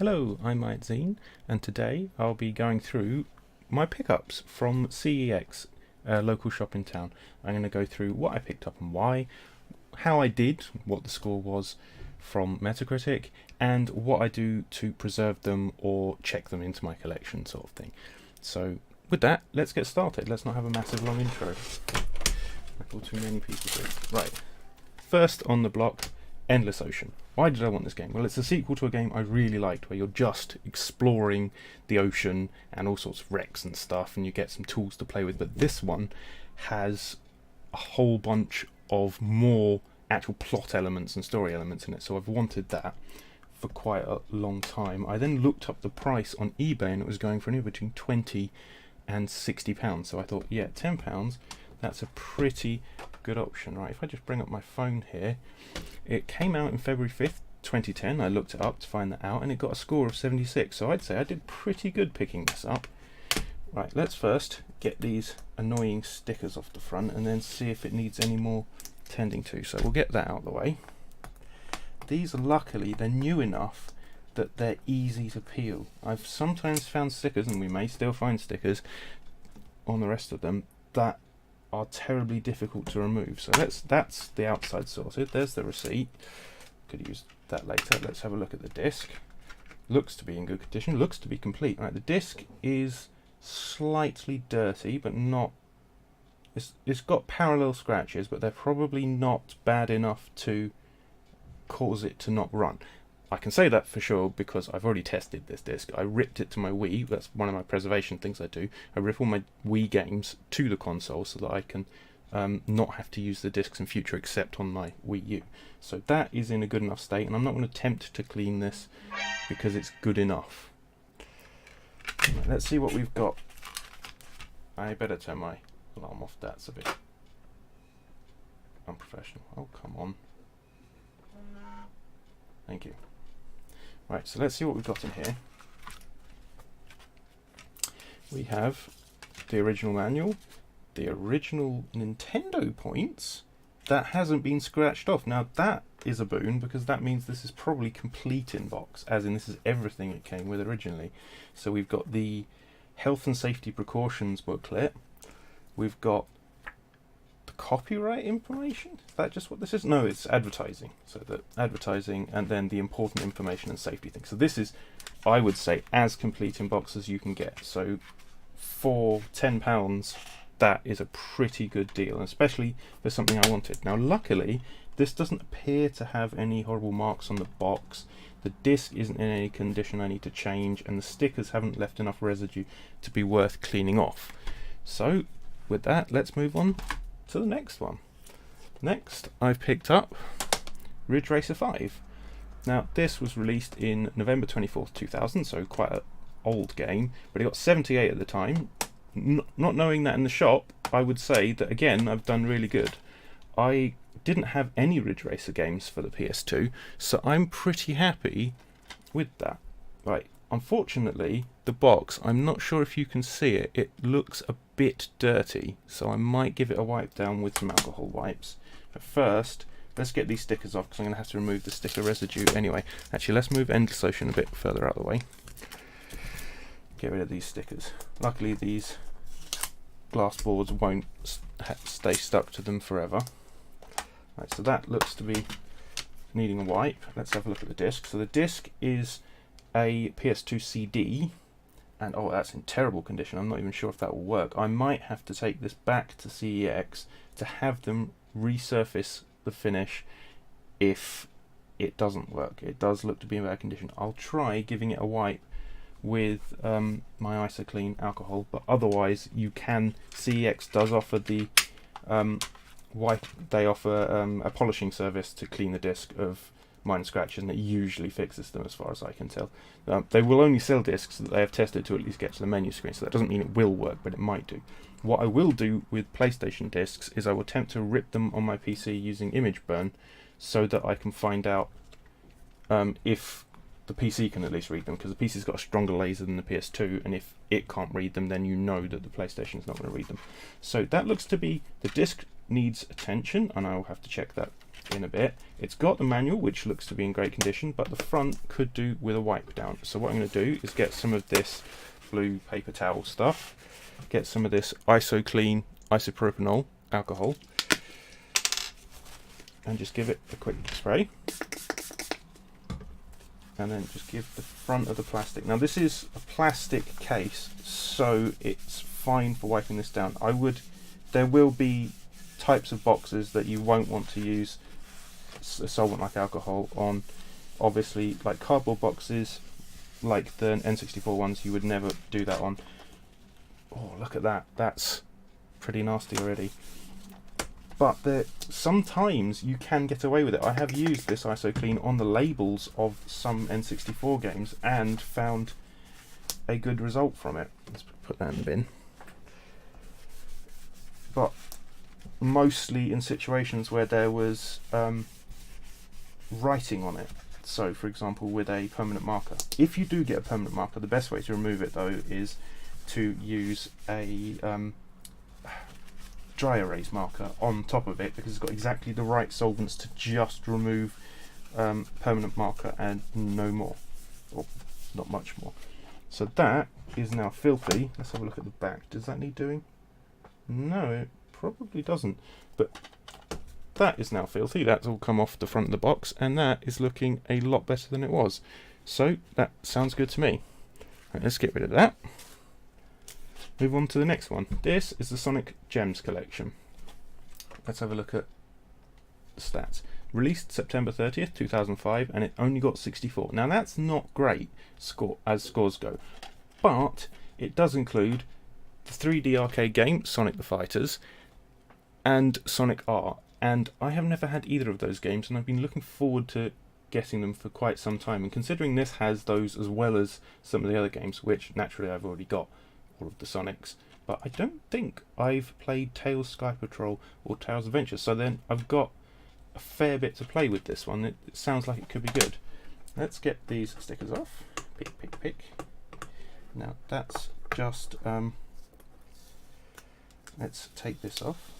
Hello, I'm Zine, and today I'll be going through my pickups from CEX, a local shop in town. I'm going to go through what I picked up and why, how I did, what the score was from Metacritic, and what I do to preserve them or check them into my collection, sort of thing. So with that, let's get started. Let's not have a massive long intro. I thought too many people do. Right, first on the block, Endless Ocean. Why did I want this game? Well, it's a sequel to a game I really liked where you're just exploring the ocean and all sorts of wrecks and stuff, and you get some tools to play with. But this one has a whole bunch of more actual plot elements and story elements in it, so I've wanted that for quite a long time. I then looked up the price on eBay and it was going for anywhere between £20 and £60, so I thought, yeah, £10, that's a pretty good option. Right, if I just bring up my phone here, it came out in February 5th 2010. I looked it up to find that out and it got a score of 76, so I'd say I did pretty good picking this up. Right, let's first get these annoying stickers off the front and then see if it needs any more tending to. So we'll get that out of the way. These, luckily, they're new enough that they're easy to peel. I've sometimes found stickers, and we may still find stickers on the rest of them, that are terribly difficult to remove. So that's the outside sorted. There's the receipt. Could use that later. Let's have a look at the disc. Looks to be in good condition. Looks to be complete. Right, the disc is slightly dirty, but not. It's got parallel scratches, but they're probably not bad enough to cause it to not run. I can say that for sure because I've already tested this disc. I ripped it to my Wii. That's one of my preservation things I do. I rip all my Wii games to the console so that I can not have to use the discs in future except on my Wii U. So that is in a good enough state, and I'm not going to attempt to clean this because it's good enough. Right, let's see what we've got. I better turn my alarm off. That's a bit unprofessional. Oh, come on. Thank you. Right, so let's see what we've got in here. We have the original manual, the original Nintendo points that hasn't been scratched off. Now that is a boon because that means this is probably complete in box, as in this is everything it came with originally. So we've got the health and safety precautions booklet. We've got the copyright information. Is that just what this is? No, it's advertising. So the advertising and then the important information and safety things. So this is, I would say, as complete in box as you can get. So for £10, that is a pretty good deal, and especially for something I wanted. Now, luckily, this doesn't appear to have any horrible marks on the box. The disc isn't in any condition I need to change, and the stickers haven't left enough residue to be worth cleaning off. So with that, let's move on to the next one. Next, I've picked up Ridge Racer 5. Now, this was released in November 24th, 2000, so quite an old game, but it got 78 at the time. Not knowing that in the shop, I would say that, again, I've done really good. I didn't have any Ridge Racer games for the PS2, so I'm pretty happy with that. Right, unfortunately, the box, I'm not sure if you can see it, it looks a bit dirty, so I might give it a wipe down with some alcohol wipes. But first, let's get these stickers off because I'm going to have to remove the sticker residue anyway. Actually, let's move Endless Ocean a bit further out of the way. Get rid of these stickers. Luckily, these glass boards won't stay stuck to them forever. Right, so that looks to be needing a wipe. Let's have a look at the disc. So the disc is a PS2 CD, and oh, that's in terrible condition. I'm not even sure if that will work. I might have to take this back to CEX to have them resurface the finish if it doesn't work. It does look to be in bad condition. I'll try giving it a wipe with my IsoClean alcohol, but otherwise you can. CEX does offer the wipe. They offer a polishing service to clean the disc of minor scratches, and it usually fixes them as far as I can tell. They will only sell discs that they have tested to at least get to the menu screen, so that doesn't mean it will work, but it might do. What I will do with PlayStation discs is I will attempt to rip them on my PC using image burn so that I can find out if the PC can at least read them, because the PC's got a stronger laser than the PS2, and if it can't read them, then you know that the PlayStation is not going to read them. So that looks to be, the disc needs attention, and I will have to check that in a bit. It's got the manual, which looks to be in great condition, but the front could do with a wipe down. So what I'm going to do is get some of this blue paper towel stuff, get some of this IsoClean isopropanol alcohol, and just give it a quick spray. And then just give the front of the plastic. Now this is a plastic case, so it's fine for wiping this down. There will be types of boxes that you won't want to use a solvent like alcohol on. Obviously, like cardboard boxes, like the N64 ones, you would never do that on. Oh, look at that. That's pretty nasty already. But sometimes you can get away with it. I have used this IsoClean on the labels of some N64 games and found a good result from it. Let's put that in the bin. But mostly in situations where there was writing on it. So, for example, with a permanent marker. If you do get a permanent marker, the best way to remove it, though, is to use a dry erase marker on top of it, because it's got exactly the right solvents to just remove permanent marker and no more, or not much more. So that is now filthy. Let's have a look at the back. Does that need doing? No, it probably doesn't, but that is now filthy. That's all come off the front of the box, and that is looking a lot better than it was. So that sounds good to me. Right, let's get rid of that. Move on to the next one. This is the Sonic Gems collection. Let's have a look at the stats. Released September 30th, 2005, and it only got 64. Now that's not great as scores go, but it does include the 3D arcade game Sonic the Fighters and Sonic R, and I have never had either of those games, and I've been looking forward to getting them for quite some time. And considering this has those as well as some of the other games, which naturally I've already got all of the Sonics, but I don't think I've played Tails Sky Patrol or Tails Adventure, so then I've got a fair bit to play with this one. It sounds like it could be good. Let's get these stickers off. Pick, pick, pick. Now that's just let's take this off.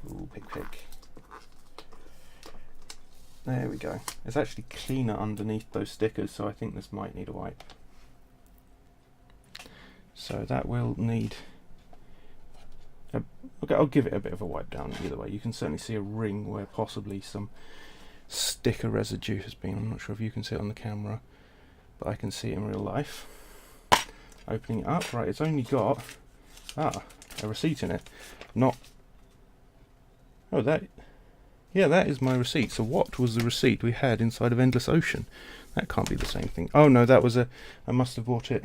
Ooh, pick, pick. There we go. It's actually cleaner underneath those stickers, so I think this might need a wipe. So that will need okay, I'll give it a bit of a wipe down either way. You can certainly see a ring where possibly some sticker residue has been. I'm not sure if you can see it on the camera, but I can see it in real life. Opening it up, right, it's only got a receipt in it. Not yeah, that is my receipt. So what was the receipt we had inside of Endless Ocean? That can't be the same thing. Oh no, that was I must have bought it.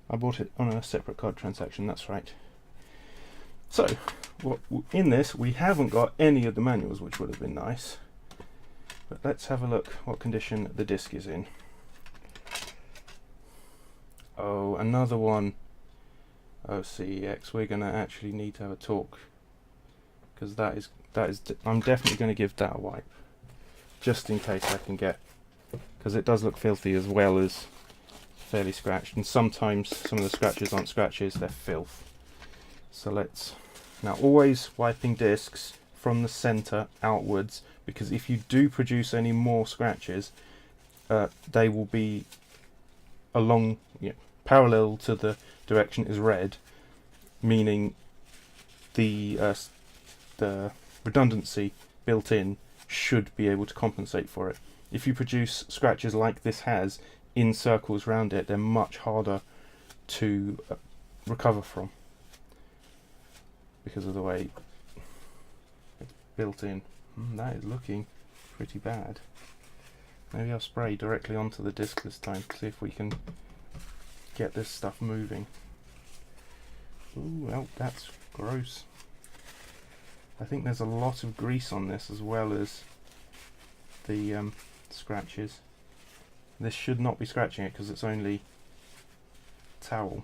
I bought it on a separate card transaction, that's right. So, in this, we haven't got any of the manuals, which would have been nice. But let's have a look what condition the disc is in. Oh, another one. Oh, CEX, we're going to actually need to have a talk. Because I'm definitely going to give that a wipe. Just in case I can get, because it does look filthy as well as fairly scratched, and sometimes some of the scratches aren't scratches, they're filth. So let's, now always wiping discs from the center outwards, because if you do produce any more scratches, they will be along, parallel to the direction is red, meaning the redundancy built in should be able to compensate for it. If you produce scratches like this has in circles around it, they're much harder to recover from because of the way it's built in. That is looking pretty bad. Maybe I'll spray directly onto the disc this time to see if we can get this stuff moving. Ooh, well, that's gross. I think there's a lot of grease on this as well as the scratches. This should not be scratching it because it's only towel.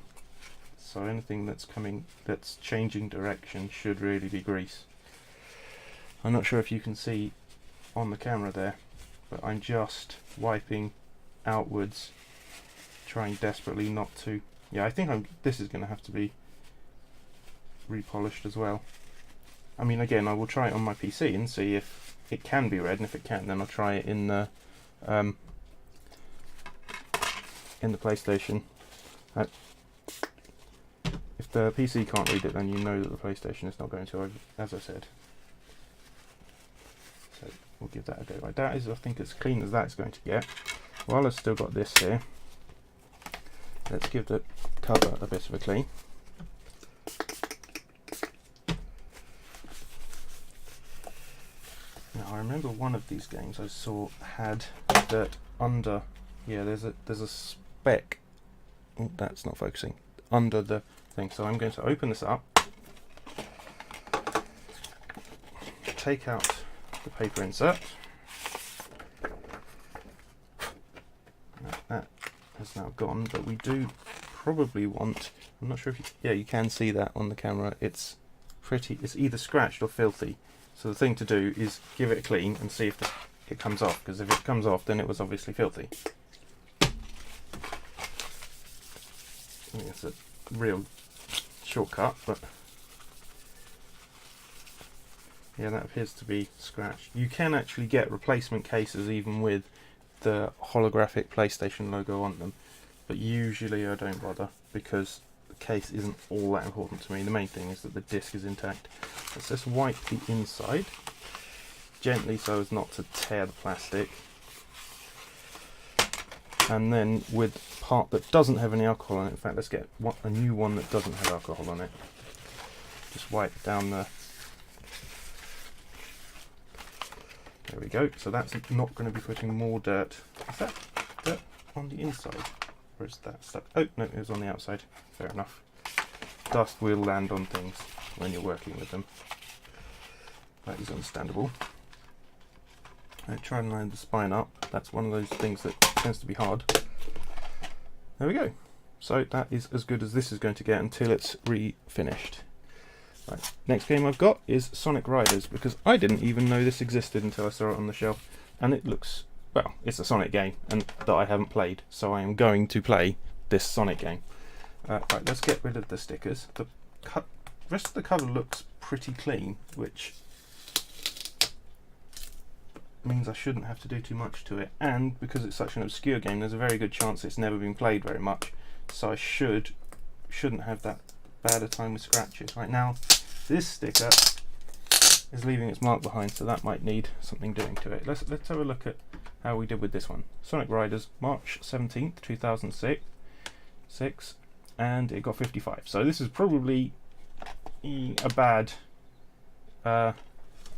So anything that's changing direction should really be grease. I'm not sure if you can see on the camera there, but I'm just wiping outwards trying desperately not to. Yeah, I think this is going to have to be repolished as well. I mean, again, I will try it on my PC and see if it can be read, and if it can, then I'll try it in the PlayStation. If the PC can't read it, then you know that the PlayStation is not going to, as I said. So we'll give that a go. Right, that is, I think, as clean as that's going to get. While I've still got this here, let's give the cover a bit of a clean. Now I remember one of these games I saw had dirt under. Yeah, there's a speck. Oh, that's not focusing. Under the thing. So I'm going to open this up, take out the paper insert. That has now gone, but we do probably want. I'm not sure if you can see that on the camera. It's either scratched or filthy. So the thing to do is give it a clean and see if it comes off, because if it comes off, then it was obviously filthy. I think it's a real shortcut, but yeah, that appears to be scratched. You can actually get replacement cases even with the holographic PlayStation logo on them, but usually I don't bother because the case isn't all that important to me. The main thing is that the disc is intact. Let's just wipe the inside gently so as not to tear the plastic, and then with the part that doesn't have any alcohol on it, in fact let's get a new one that doesn't have alcohol on it, just wipe down the. There we go. So that's not going to be putting more dirt. Is that dirt on the inside? Or is that stuck? Oh, no, it was on the outside. Fair enough. Dust will land on things when you're working with them. That is understandable. I try and line the spine up. That's one of those things that tends to be hard. There we go. So that is as good as this is going to get until it's refinished. Right. Next game I've got is Sonic Riders, because I didn't even know this existed until I saw it on the shelf, and it looks, well, it's a Sonic game and that I haven't played, so I am going to play this Sonic game. Right, let's get rid of the stickers. The rest of the cover looks pretty clean, which means I shouldn't have to do too much to it, and because it's such an obscure game, there's a very good chance it's never been played very much, so I shouldn't have that bad a time with scratches. Right now, this sticker is leaving its mark behind, so that might need something doing to it. Let's have a look at how we did with this one. Sonic Riders, March 17th, 2006, and it got 55. So this is probably a bad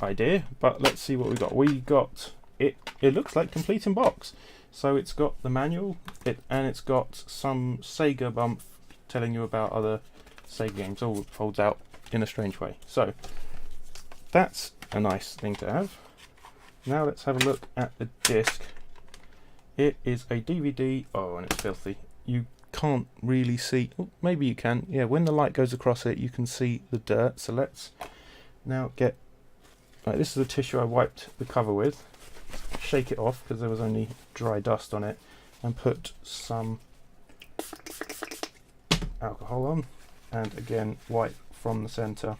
idea, but let's see what we got. We got it. It looks like complete in box. So it's got the manual, and it's got some Sega bump telling you about other Sega games, all folds out in a strange way. So that's a nice thing to have. Now let's have a look at the disc. It is a DVD. Oh, and it's filthy. You can't really see. Oh, maybe you can. Yeah, when the light goes across it, you can see the dirt. So let's now get. Right, this is a tissue I wiped the cover with. Shake it off because there was only dry dust on it, and put some alcohol on. And again, wipe from the centre.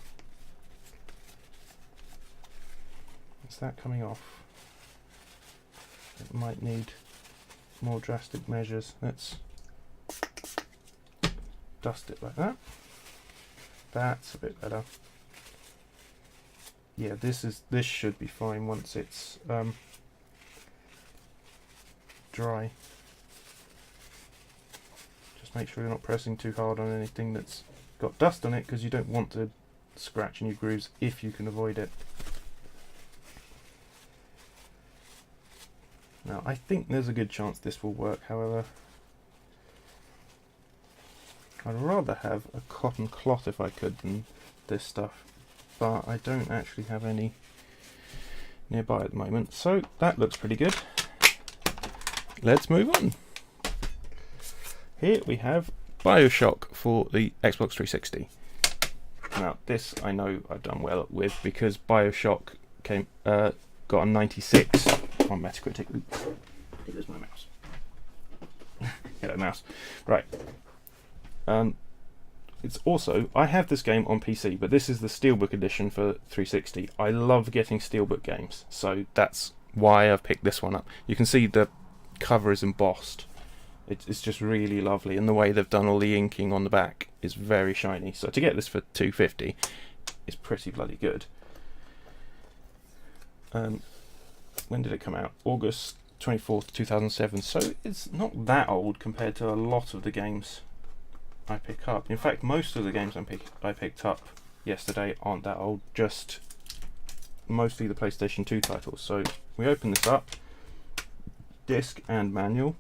Is that coming off? It might need more drastic measures. Let's dust it like that. That's a bit better. Yeah, this should be fine once it's dry. Just make sure you're not pressing too hard on anything that's got dust on it, because you don't want to scratch new grooves if you can avoid it. Now I think there's a good chance this will work, however I'd rather have a cotton cloth if I could than this stuff, but I don't actually have any nearby at the moment, so that looks pretty good. Let's move on. Here we have BioShock for the Xbox 360. Now this I know I've done well with, because BioShock got a 96 on Metacritic. Oops, here goes my mouse. Hello, mouse. Right. It's also, I have this game on PC, but this is the Steelbook edition for 360. I love getting Steelbook games, so that's why I've picked this one up. You can see the cover is embossed. It's just really lovely, and the way they've done all the inking on the back is very shiny. So to get this for $2.50 is pretty bloody good. When did it come out? August 24th, 2007. So it's not that old compared to a lot of the games I pick up. In fact, most of the games I picked up yesterday aren't that old, just mostly the PlayStation 2 titles. So we open this up, disc and manual.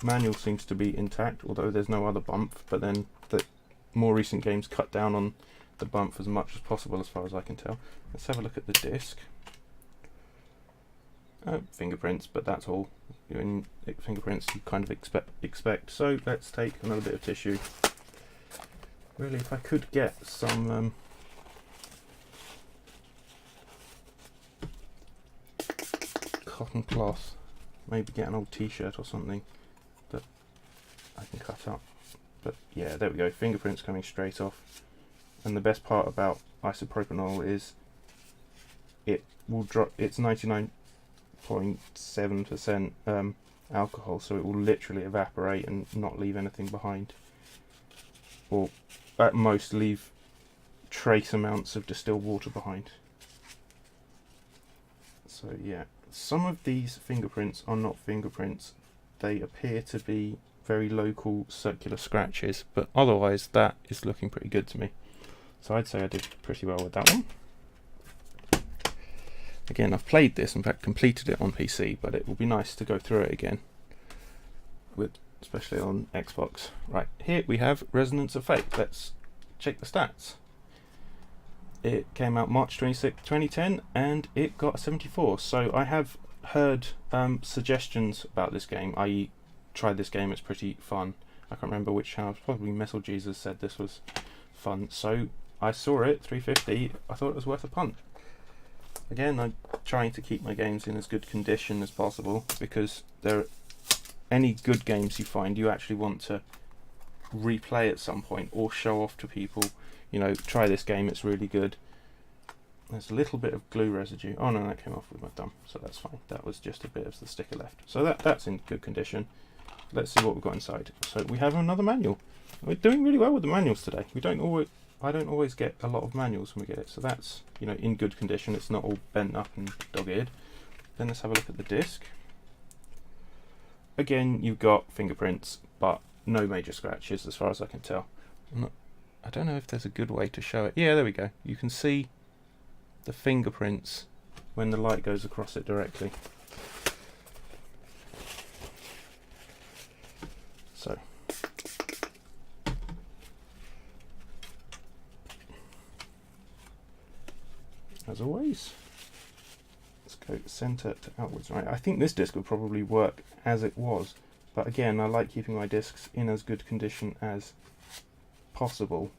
Manual seems to be intact, although there's no other bump, but then the more recent games cut down on the bump as much as possible as far as I can tell. Let's have a look at the disc. Fingerprints, but that's all. In fingerprints you kind of expect. So let's take another bit of tissue. Really, if I could get some cotton cloth, maybe get an old t-shirt or something that I can cut up. But yeah, there we go, fingerprints coming straight off. And the best part about isopropanol is it will drop, it's 99.7% alcohol, so it will literally evaporate and not leave anything behind, or at most leave trace amounts of distilled water behind. So yeah, some of these fingerprints are not fingerprints, they appear to be very local circular scratches, but otherwise that is looking pretty good to me. So I'd say I did pretty well with that one. Again, I've played this, in fact completed it on PC, but it will be nice to go through it again, especially on Xbox. Right, here we have Resonance of Fate. Let's check the stats. It came out March 26, 2010, and it got a 74. So I have heard suggestions about this game, i.e. tried this game, it's pretty fun. I can't remember which channel, probably Metal Jesus said this was fun. So I saw it, 350, I thought it was worth a punt. Again, I'm trying to keep my games in as good condition as possible, because any good games you find, you actually want to replay at some point or show off to people. You know, try this game, it's really good. There's a little bit of glue residue. Oh no, that came off with my thumb, so that's fine. That was just a bit of the sticker left. So that's in good condition. Let's see what we've got inside. So we have another manual. We're doing really well with the manuals today. I don't always get a lot of manuals when we get it, so that's, you know, in good condition. It's not all bent up and dog-eared. Then let's have a look at the disc. Again, you've got fingerprints, but no major scratches as far as I can tell. I don't know if there's a good way to show it. Yeah, there we go. You can see the fingerprints when the light goes across it directly. So as always, let's go centre to outwards. Right, I think this disc would probably work as it was, but again, I like keeping my discs in as good condition as possible,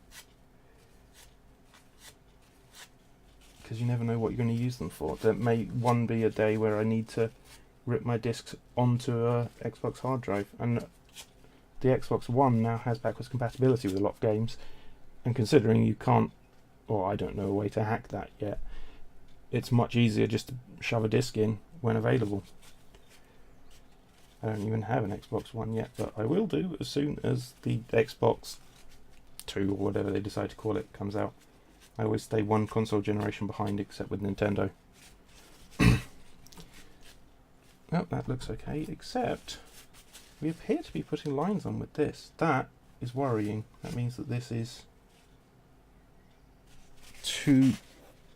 because you never know what you're going to use them for. There may be a day where I need to rip my discs onto a Xbox hard drive, and the Xbox One now has backwards compatibility with a lot of games, and considering you can't, or I don't know a way to hack that yet, it's much easier just to shove a disc in when available. I don't even have an Xbox One yet, but I will do as soon as the Xbox 2 or whatever they decide to call it comes out. I always stay one console generation behind, except with Nintendo. Oh, that looks okay, except we appear to be putting lines on with this. That is worrying. That means that this is too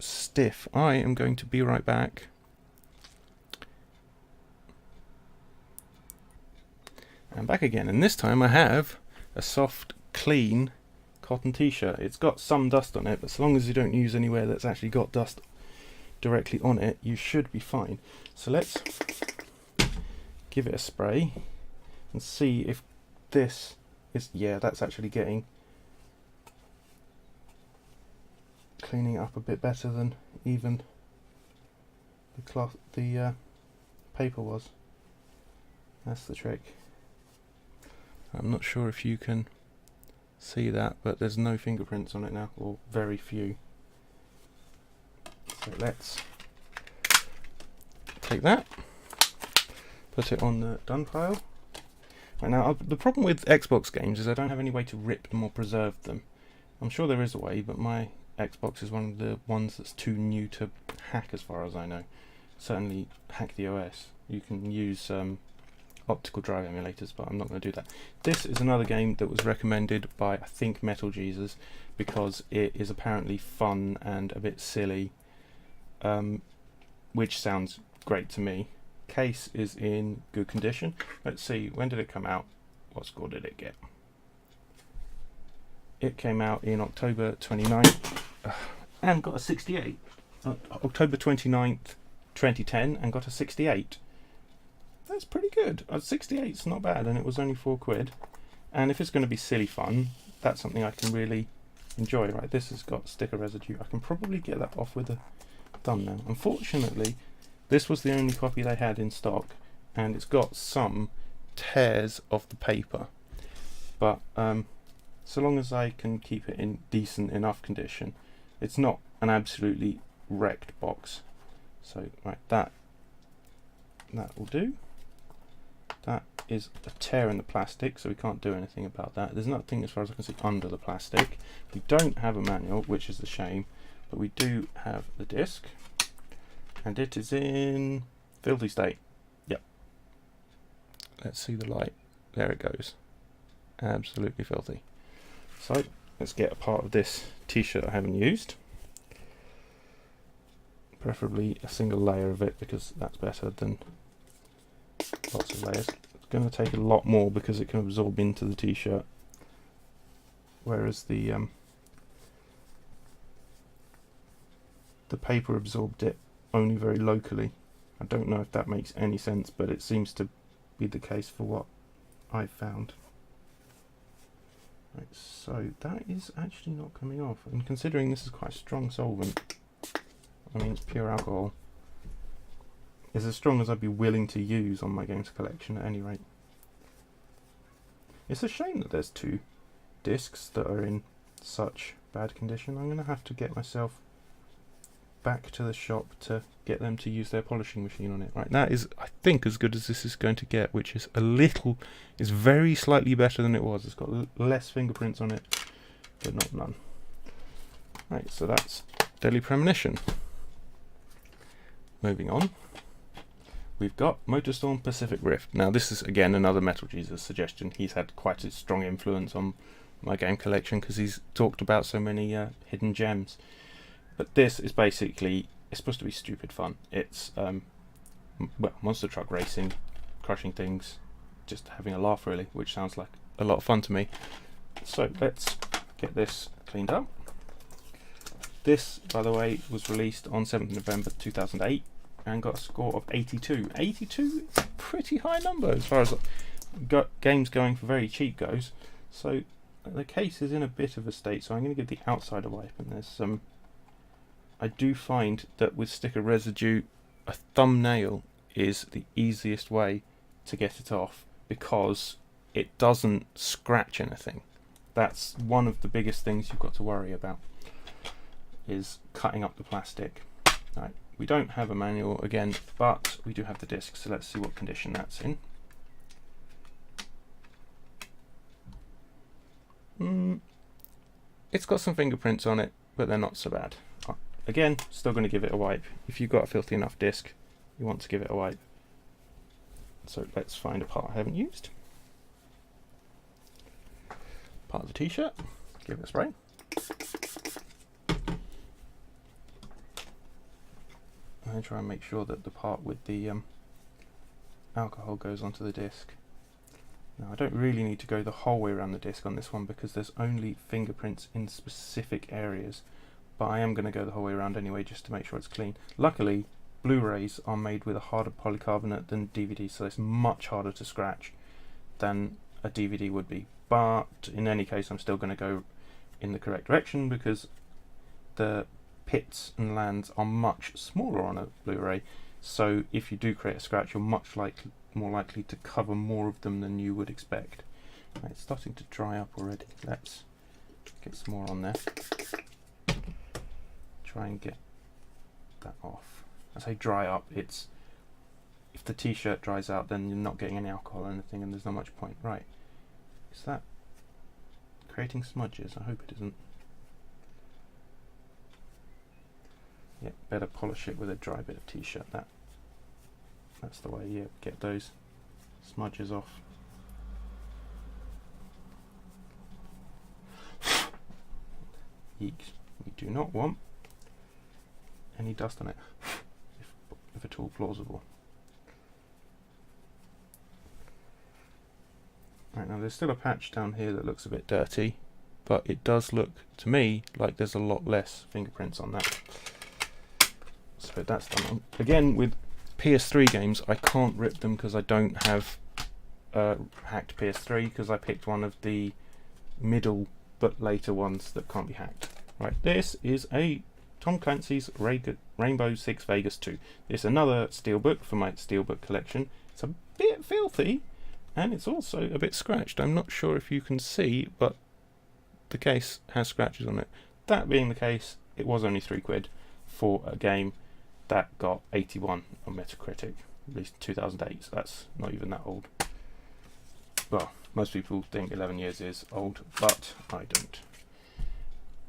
stiff. I am going to be right back. I'm back again, and this time I have a soft, clean cotton t-shirt. It's got some dust on it, but as long as you don't use anywhere that's actually got dust directly on it, you should be fine. So let's give it a spray and see if this is, yeah, that's actually getting, cleaning up a bit better than even the paper was. That's the trick. I'm not sure if you can see that, but there's no fingerprints on it now, or very few. So let's take that, put it on the done pile. Right, now, the problem with Xbox games is I don't have any way to rip them or preserve them. I'm sure there is a way, but my Xbox is one of the ones that's too new to hack as far as I know. Certainly hack the OS. You can use optical drive emulators, but I'm not going to do that. This is another game that was recommended by, I think, Metal Jesus, because it is apparently fun and a bit silly, which sounds great to me. Case is in good condition. Let's see, when did it come out? What score did it get? It came out in October 29th and got a 68. October 29th, 2010, and got a 68. That's pretty good. 68's not bad, and it was only £4. And if it's going to be silly fun, that's something I can really enjoy. Right, this has got sticker residue. I can probably get that off with a thumbnail. Unfortunately, this was the only copy they had in stock, and it's got some tears of the paper. But so long as I can keep it in decent enough condition, it's not an absolutely wrecked box. So right, that will do. That is a tear in the plastic, so we can't do anything about that. There's nothing, as far as I can see, under the plastic. We don't have a manual, which is a shame, but we do have the disc, and it is in filthy state. Yep. Let's see the light. There it goes. Absolutely filthy. So let's get a part of this t-shirt I haven't used. Preferably a single layer of it, because that's better than lots of layers. It's going to take a lot more because it can absorb into the t-shirt, whereas the paper absorbed it only very locally. I don't know if that makes any sense, but it seems to be the case for what I've found. Right, so that is actually not coming off, and considering this is quite a strong solvent, I mean it's pure alcohol, it's as strong as I'd be willing to use on my games collection at any rate. It's a shame that there's two discs that are in such bad condition. I'm going to have to get myself back to the shop to get them to use their polishing machine on it. Right, that is, I think, as good as this is going to get, which is is very slightly better than it was. It's got less fingerprints on it, but not none. Right, so that's Deadly Premonition. Moving on, we've got Motorstorm Pacific Rift. Now this is again another Metal Jesus suggestion. He's had quite a strong influence on my game collection because he's talked about so many hidden gems. But this is basically, it's supposed to be stupid fun. It's well, monster truck racing, crushing things, just having a laugh really, which sounds like a lot of fun to me. So let's get this cleaned up. This, by the way, was released on 7th November 2008 and got a score of 82. 82 is a pretty high number as far as games going for very cheap goes. So the case is in a bit of a state, so I'm going to give the outside a wipe, and there's some. I do find that with sticker residue, a thumbnail is the easiest way to get it off because it doesn't scratch anything. That's one of the biggest things you've got to worry about, is cutting up the plastic. Right, we don't have a manual again, but we do have the disc, so let's see what condition that's in. It's got some fingerprints on it, but they're not so bad. Again, still going to give it a wipe. If you've got a filthy enough disc, you want to give it a wipe. So let's find a part I haven't used. Part of the t-shirt, give it a spray. And try and make sure that the part with the alcohol goes onto the disc. Now I don't really need to go the whole way around the disc on this one because there's only fingerprints in specific areas, but I am going to go the whole way around anyway just to make sure it's clean. Luckily, Blu-rays are made with a harder polycarbonate than DVD, so it's much harder to scratch than a DVD would be. But in any case, I'm still going to go in the correct direction because the pits and lands are much smaller on a Blu-ray, so if you do create a scratch, you're much more likely to cover more of them than you would expect. Right, it's starting to dry up already. Let's get some more on there. Try and get that off. I say dry up, it's if the t-shirt dries out then you're not getting any alcohol or anything and there's not much point. Right, is that creating smudges? I hope it isn't. Yeah, better polish it with a dry bit of t-shirt. That's the way you get those smudges off. Yeeks. We do not want any dust on it, if at all plausible. Right, now there's still a patch down here that looks a bit dirty, but it does look to me like there's a lot less fingerprints on that. So that's done. Again, with PS3 games, I can't rip them because I don't have hacked PS3 because I picked one of the middle but later ones that can't be hacked. Right, this is a Tom Clancy's Rainbow Six Vegas 2. It's another steelbook for my steelbook collection. It's a bit filthy and it's also a bit scratched. I'm not sure if you can see, but the case has scratches on it. That being the case, it was only £3 for a game that got 81 on Metacritic, at least 2008, so that's not even that old. Well, most people think 11 years is old, but I don't.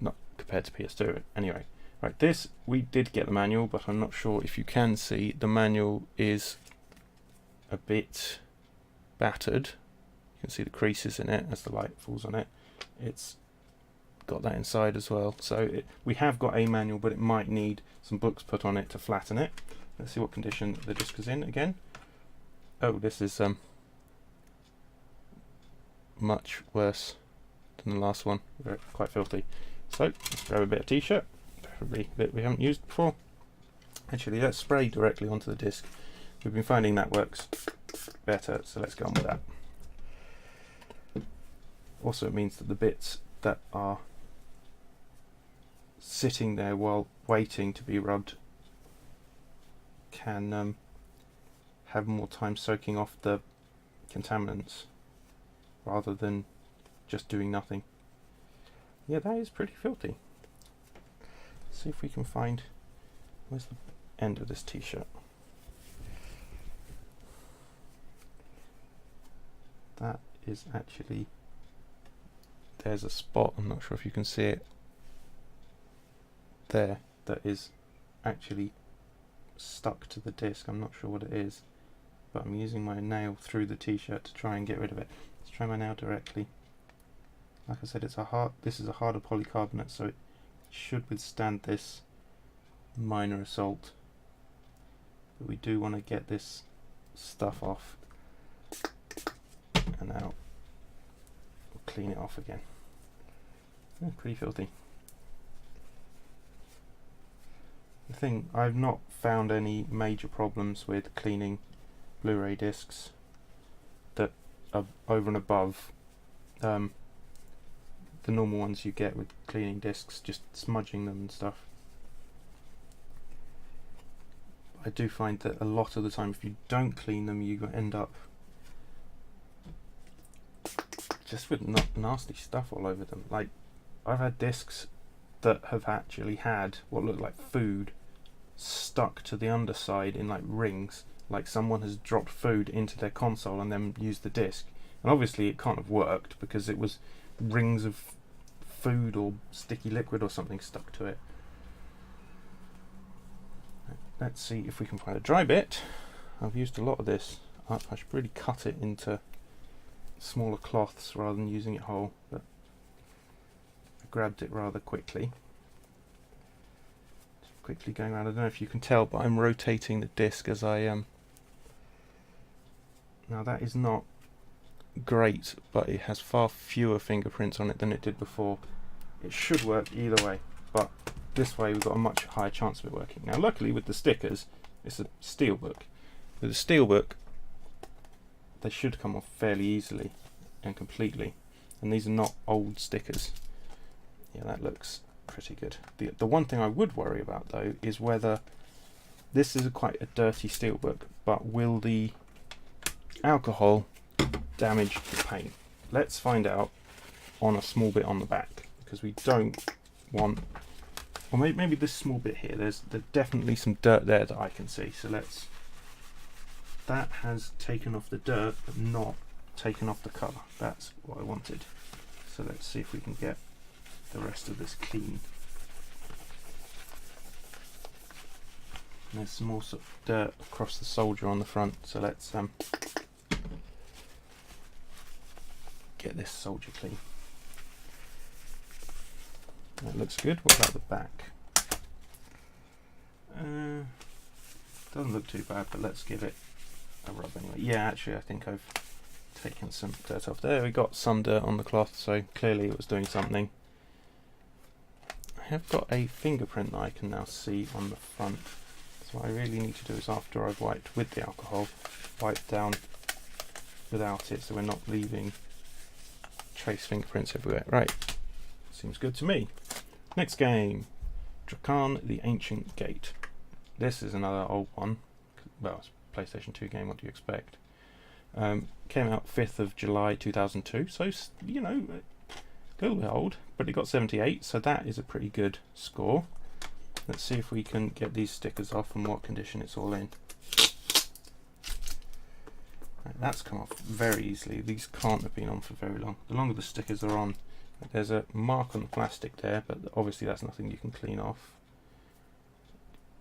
Not compared to PS2 anyway. Right, this, we did get the manual, but I'm not sure if you can see, the manual is a bit battered. You can see the creases in it as the light falls on it. It's got that inside as well, so we have got a manual, but it might need some books put on it to flatten it. Let's see what condition the disc is in again. Oh, this is much worse than the last one. Quite filthy. So let's grab a bit of t-shirt, preferably a bit we haven't used before. Actually, let's spray directly onto the disc. We've been finding that works better, so let's go on with that. Also, it means that the bits that are sitting there while waiting to be rubbed can have more time soaking off the contaminants rather than just doing nothing. Yeah, that is pretty filthy. Let's see if we can find, where's the end of this t-shirt? That is actually, there's a spot, I'm not sure if you can see it there, that is actually stuck to the disc. I'm not sure what it is, but I'm using my nail through the t-shirt to try and get rid of it. Let's try my nail directly. Like I said, this is a harder polycarbonate, so it should withstand this minor assault, but we do want to get this stuff off, and now we'll clean it off again. Yeah, pretty filthy. The thing, I've not found any major problems with cleaning Blu-ray discs that are over and above the normal ones you get with cleaning discs, just smudging them and stuff. I do find that a lot of the time if you don't clean them you end up just with nasty stuff all over them. Like, I've had discs that have actually had what looked like food stuck to the underside in like rings, like someone has dropped food into their console and then used the disc, and obviously it can't have worked because it was rings of food or sticky liquid or something stuck to it. Let's see if we can find a dry bit. I've used a lot of this. I should really cut it into smaller cloths rather than using it whole, but I grabbed it rather quickly. Quickly going around, I don't know if you can tell, but I'm rotating the disc as I am. Now that is not great, but it has far fewer fingerprints on it than it did before. It should work either way, but this way we've got a much higher chance of it working. Now luckily with the stickers, it's a steelbook. With a steelbook, they should come off fairly easily and completely, and these are not old stickers. Yeah, that looks pretty good. The one thing I would worry about though is whether this is quite a dirty steelbook, but will the alcohol damage the paint? let's find out on a small bit on the back, because we don't want, or maybe this small bit here, there's definitely some dirt there that I can see. So that has taken off the dirt but not taken off the colour. That's what I wanted. So let's see if we can get the rest of this clean. And there's some more sort of dirt across the soldier on the front, so let's get this soldier clean. That looks good. What about the back? Doesn't look too bad, but let's give it a rub anyway. Yeah, actually I think I've taken some dirt off. There, we got some dirt on the cloth, so clearly it was doing something. I have got a fingerprint that I can now see on the front. So what I really need to do is, after I've wiped with the alcohol, wipe down without it, so we're not leaving trace fingerprints everywhere. Right, seems good to me. Next game, Drakan the Ancient Gate. This is another old one. Well, it's a PlayStation 2 game, what do you expect? Came out 5th of July 2002, so, you know, a little bit old, but it got 78, so that is a pretty good score. Let's see if we can get these stickers off and what condition it's all in. Right, that's come off very easily. These can't have been on for very long. The longer the stickers are on, there's a mark on the plastic there, but obviously that's nothing you can clean off.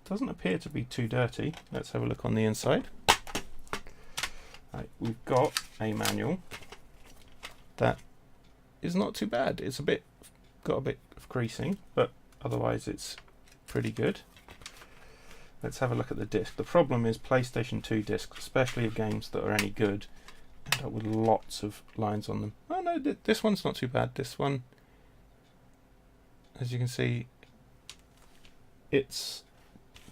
Doesn't appear to be too dirty. Let's have a look on the inside. Right, we've got a manual that is not too bad. It's got a bit of creasing, but otherwise it's pretty good. Let's have a look at the disc. The problem is PlayStation 2 discs, especially of games that are any good, end up with lots of lines on them. Oh no, this one's not too bad. This one, as you can see, it's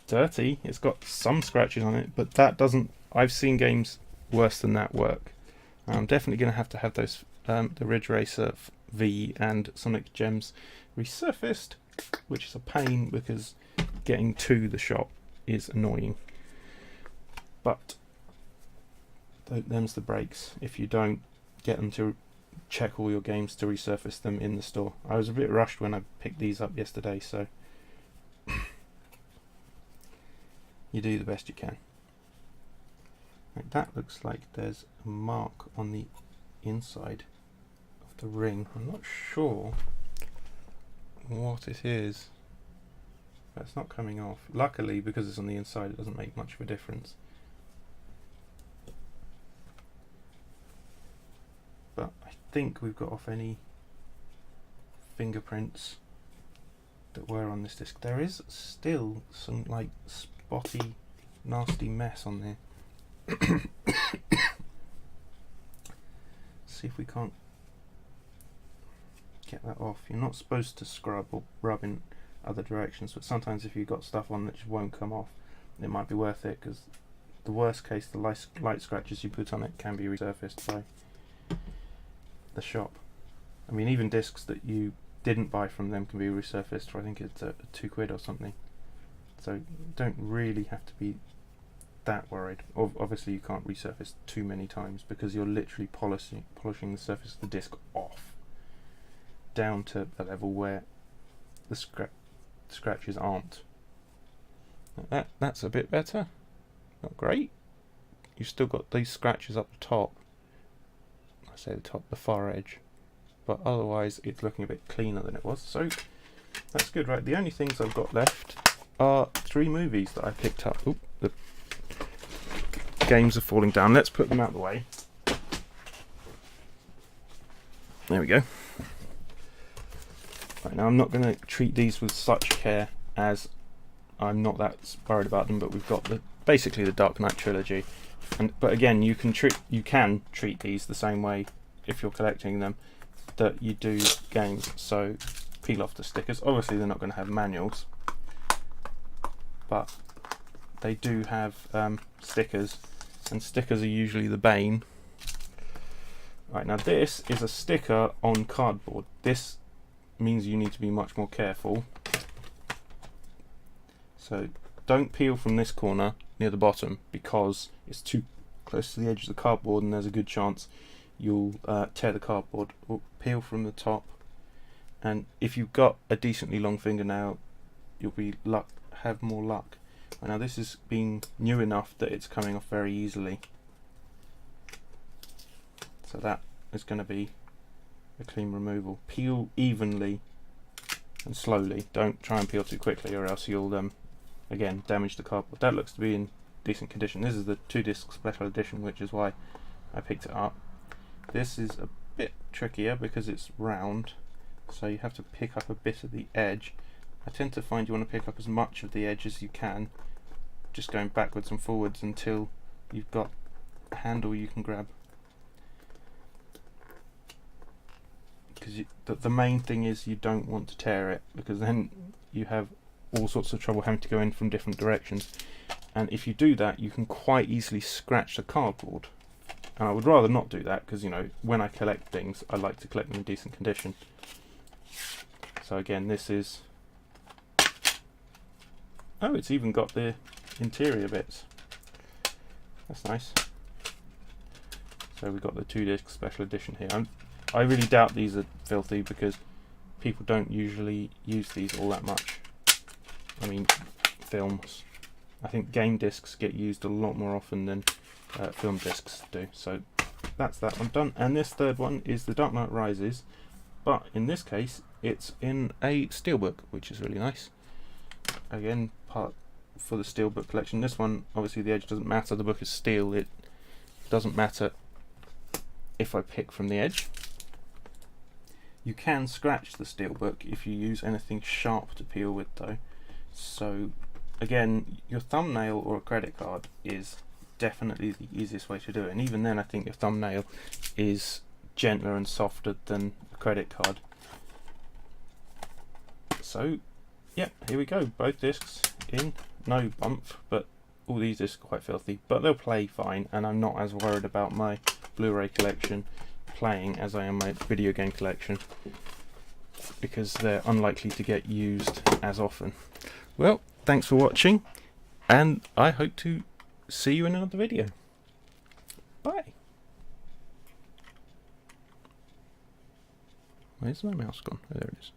dirty. It's got some scratches on it, but that doesn't, I've seen games worse than that work. I'm definitely going to have those the Ridge Racer V and Sonic Gems resurfaced, which is a pain because getting to the shop is annoying. But them's the breaks if you don't get them to check all your games to resurface them in the store. I was a bit rushed when I picked these up yesterday, so you do the best you can. Right, that looks like there's a mark on the inside of the ring. I'm not sure what it is. That's not coming off. Luckily, because it's on the inside, it doesn't make much of a difference. But I think we've got off any fingerprints that were on this disc. There is still some like spotty, nasty mess on there. See if we can't get that off. You're not supposed to scrub or rub in other directions, but sometimes if you've got stuff on that just won't come off, it might be worth it, because the worst case, the light scratches you put on it can be resurfaced by the shop. I mean, even discs that you didn't buy from them can be resurfaced for, I think it's £2 or something. So you don't really have to be that worried. Obviously you can't resurface too many times, because you're literally polishing the surface of the disc off down to a level where the scratches aren't. That's a bit better. Not great. You've still got these scratches up the top. I say the top, the far edge. But otherwise it's looking a bit cleaner than it was. So that's good, right? The only things I've got left are 3 movies that I picked up. Oop, the games are falling down. Let's put them out of the way. There we go. Right, now I'm not going to treat these with such care, as I'm not that worried about them, but we've got basically the Dark Knight trilogy, but again you can treat these the same way if you're collecting them that you do games. So peel off the stickers. Obviously they're not going to have manuals, but they do have stickers, and stickers are usually the bane. Right, now this is a sticker on cardboard. This means you need to be much more careful. So don't peel from this corner near the bottom, because it's too close to the edge of the cardboard and there's a good chance you'll tear the cardboard or peel from the top. And if you've got a decently long fingernail, you'll have more luck. Now this is being new enough that it's coming off very easily. So that is going to be a clean removal. Peel evenly and slowly. Don't try and peel too quickly, or else you'll again damage the cardboard. That looks to be in decent condition. This is the 2-disc special edition, which is why I picked it up. This is a bit trickier because it's round, so you have to pick up a bit of the edge. I tend to find you want to pick up as much of the edge as you can, just going backwards and forwards until you've got a handle you can grab. Because the main thing is you don't want to tear it, because then you have all sorts of trouble having to go in from different directions. And if you do that, you can quite easily scratch the cardboard. And I would rather not do that, because, you know, when I collect things, I like to collect them in decent condition. So again, this is... Oh, it's even got the interior bits. That's nice. So we've got the 2-disc special edition here. I really doubt these are filthy, because people don't usually use these all that much. I mean, films. I think game discs get used a lot more often than film discs do. So that's that one done. And this third one is The Dark Knight Rises, but in this case it's in a steelbook, which is really nice. Again, part for the steelbook collection. This one, obviously the edge doesn't matter, the book is steel, it doesn't matter if I pick from the edge. You can scratch the steelbook if you use anything sharp to peel with though. So again, your thumbnail or a credit card is definitely the easiest way to do it, and even then I think your thumbnail is gentler and softer than a credit card. So yeah, here we go, both discs in, no bump, but all these discs are quite filthy, but they'll play fine, and I'm not as worried about my Blu-ray collection playing as I am my video game collection, because they're unlikely to get used as often. Well, thanks for watching, and I hope to see you in another video. Bye. Where's my mouse gone? Oh, there it is.